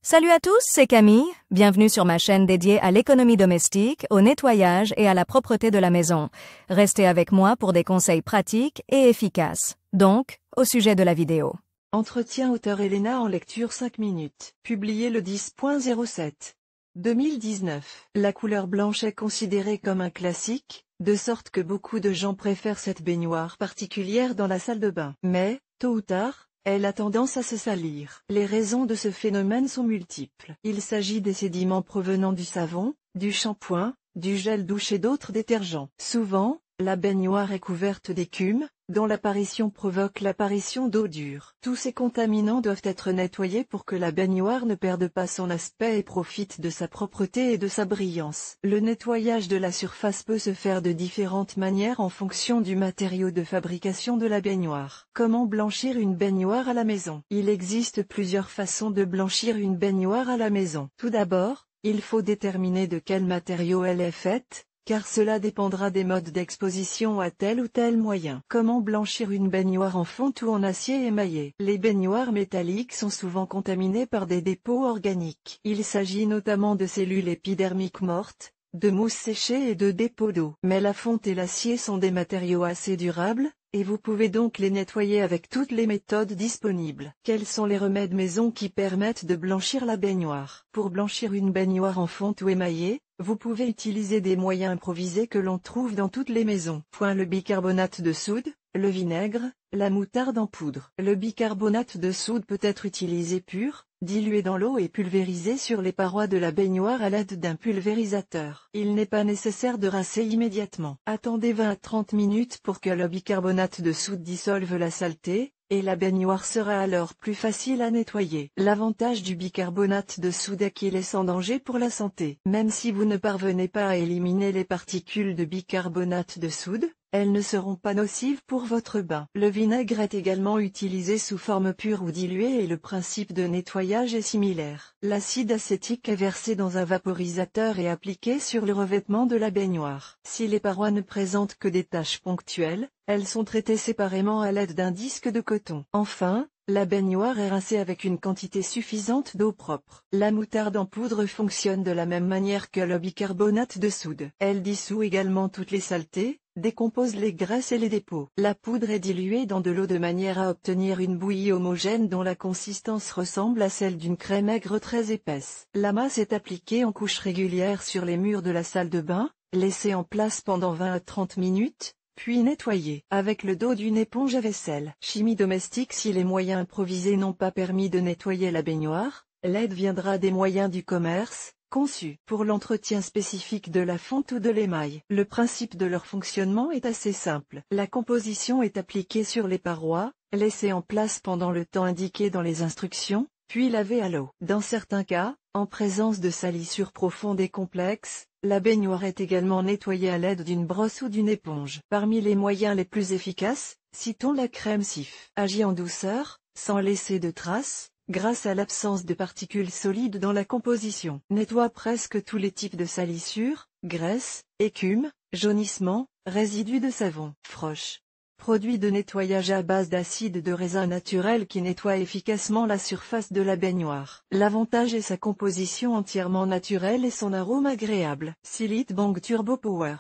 Salut à tous, c'est Camille. Bienvenue sur ma chaîne dédiée à l'économie domestique, au nettoyage et à la propreté de la maison. Restez avec moi pour des conseils pratiques et efficaces. Donc, au sujet de la vidéo. Entretien auteur Elena en lecture 5 minutes. Publié le 10.07. 2019. La couleur blanche est considérée comme un classique, de sorte que beaucoup de gens préfèrent cette baignoire particulière dans la salle de bain. Mais, tôt ou tard, elle a tendance à se salir. Les raisons de ce phénomène sont multiples. Il s'agit des sédiments provenant du savon, du shampoing, du gel douche et d'autres détergents. Souvent, la baignoire est couverte d'écume, dont l'apparition provoque l'apparition d'eau dure. Tous ces contaminants doivent être nettoyés pour que la baignoire ne perde pas son aspect et profite de sa propreté et de sa brillance. Le nettoyage de la surface peut se faire de différentes manières en fonction du matériau de fabrication de la baignoire. Comment blanchir une baignoire à la maison? Il existe plusieurs façons de blanchir une baignoire à la maison. Tout d'abord, il faut déterminer de quel matériau elle est faite, car cela dépendra des modes d'exposition à tel ou tel moyen. Comment blanchir une baignoire en fonte ou en acier émaillé? Les baignoires métalliques sont souvent contaminées par des dépôts organiques. Il s'agit notamment de cellules épidermiques mortes, de mousse séchée et de dépôts d'eau. Mais la fonte et l'acier sont des matériaux assez durables, et vous pouvez donc les nettoyer avec toutes les méthodes disponibles. Quels sont les remèdes maison qui permettent de blanchir la baignoire? Pour blanchir une baignoire en fonte ou émaillée, vous pouvez utiliser des moyens improvisés que l'on trouve dans toutes les maisons. Le bicarbonate de soude, le vinaigre, la moutarde en poudre. Le bicarbonate de soude peut être utilisé pur, dilué dans l'eau et pulvérisé sur les parois de la baignoire à l'aide d'un pulvérisateur. Il n'est pas nécessaire de rincer immédiatement. Attendez 20 à 30 minutes pour que le bicarbonate de soude dissolve la saleté, et la baignoire sera alors plus facile à nettoyer. L'avantage du bicarbonate de soude est qu'il est sans danger pour la santé. Même si vous ne parvenez pas à éliminer les particules de bicarbonate de soude, elles ne seront pas nocives pour votre bain. Le vinaigre est également utilisé sous forme pure ou diluée et le principe de nettoyage est similaire. L'acide acétique est versé dans un vaporisateur et appliqué sur le revêtement de la baignoire. Si les parois ne présentent que des taches ponctuelles, elles sont traitées séparément à l'aide d'un disque de coton. Enfin, la baignoire est rincée avec une quantité suffisante d'eau propre. La moutarde en poudre fonctionne de la même manière que le bicarbonate de soude. Elle dissout également toutes les saletés, décompose les graisses et les dépôts. La poudre est diluée dans de l'eau de manière à obtenir une bouillie homogène dont la consistance ressemble à celle d'une crème aigre très épaisse. La masse est appliquée en couches régulières sur les murs de la salle de bain, laissée en place pendant 20 à 30 minutes, puis nettoyée avec le dos d'une éponge à vaisselle. Chimie domestique. Si les moyens improvisés n'ont pas permis de nettoyer la baignoire, l'aide viendra des moyens du commerce, conçus pour l'entretien spécifique de la fonte ou de l'émail. Le principe de leur fonctionnement est assez simple. La composition est appliquée sur les parois, laissée en place pendant le temps indiqué dans les instructions, puis lavée à l'eau. Dans certains cas, en présence de salissures profondes et complexes, la baignoire est également nettoyée à l'aide d'une brosse ou d'une éponge. Parmi les moyens les plus efficaces, citons la crème Cif. Agit en douceur, sans laisser de traces, grâce à l'absence de particules solides dans la composition. Nettoie presque tous les types de salissures, graisse, écume, jaunissement, résidus de savon. Froche. Produit de nettoyage à base d'acide de raisin naturel qui nettoie efficacement la surface de la baignoire. L'avantage est sa composition entièrement naturelle et son arôme agréable. Silite Bang Turbo Power.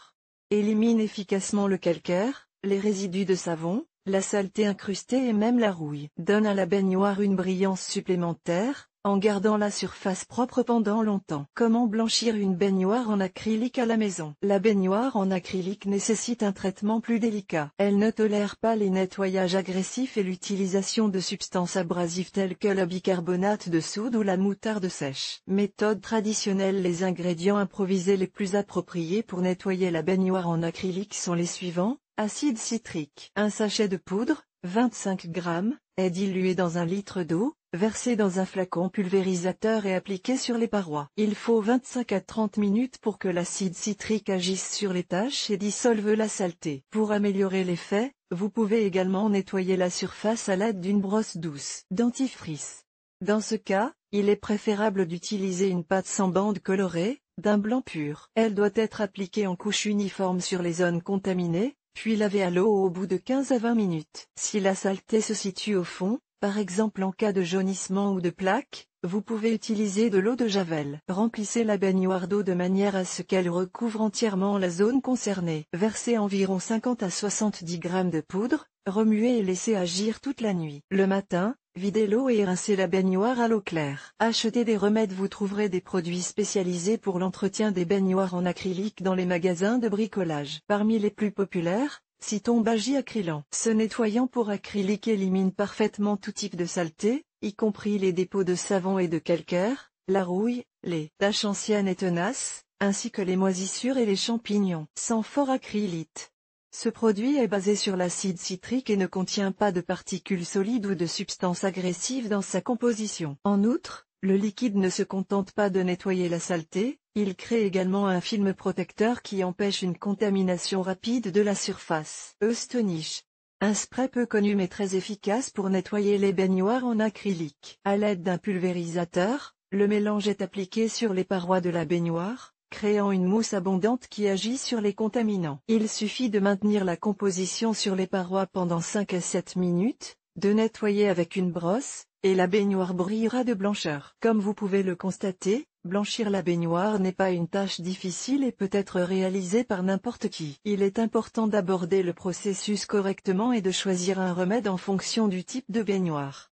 Élimine efficacement le calcaire, les résidus de savon, la saleté incrustée et même la rouille. Donne à la baignoire une brillance supplémentaire, en gardant la surface propre pendant longtemps. Comment blanchir une baignoire en acrylique à la maison? La baignoire en acrylique nécessite un traitement plus délicat. Elle ne tolère pas les nettoyages agressifs et l'utilisation de substances abrasives telles que le bicarbonate de soude ou la moutarde sèche. Méthode traditionnelle. Les ingrédients improvisés les plus appropriés pour nettoyer la baignoire en acrylique sont les suivants. Acide citrique. Un sachet de poudre, 25 grammes, est dilué dans 1 litre d'eau, versé dans un flacon pulvérisateur et appliqué sur les parois. Il faut 25 à 30 minutes pour que l'acide citrique agisse sur les taches et dissolve la saleté. Pour améliorer l'effet, vous pouvez également nettoyer la surface à l'aide d'une brosse douce. Dentifrice. Dans ce cas, il est préférable d'utiliser une pâte sans bande colorée, d'un blanc pur. Elle doit être appliquée en couche uniforme sur les zones contaminées, puis lavée à l'eau au bout de 15 à 20 minutes. Si la saleté se situe au fond, par exemple en cas de jaunissement ou de plaques, Vous pouvez utiliser de l'eau de javel. Remplissez la baignoire d'eau de manière à ce qu'elle recouvre entièrement la zone concernée. Versez environ 50 à 70 g de poudre, remuez et laissez agir toute la nuit. Le matin, videz l'eau et rincez la baignoire à l'eau claire. Achetez des remèdes. Vous trouverez des produits spécialisés pour l'entretien des baignoires en acrylique dans les magasins de bricolage. Parmi les plus populaires, citons Bagi Acrylant. Ce nettoyant pour acrylique élimine parfaitement tout type de saleté, y compris les dépôts de savon et de calcaire, la rouille, les taches anciennes et tenaces, ainsi que les moisissures et les champignons. Sans fort acrylite. Ce produit est basé sur l'acide citrique et ne contient pas de particules solides ou de substances agressives dans sa composition. En outre, le liquide ne se contente pas de nettoyer la saleté, il crée également un film protecteur qui empêche une contamination rapide de la surface. Eustonish. Un spray peu connu mais très efficace pour nettoyer les baignoires en acrylique. À l'aide d'un pulvérisateur, le mélange est appliqué sur les parois de la baignoire, créant une mousse abondante qui agit sur les contaminants. Il suffit de maintenir la composition sur les parois pendant 5 à 7 minutes, de nettoyer avec une brosse, et la baignoire brillera de blancheur. Comme vous pouvez le constater, blanchir la baignoire n'est pas une tâche difficile et peut être réalisée par n'importe qui. Il est important d'aborder le processus correctement et de choisir un remède en fonction du type de baignoire.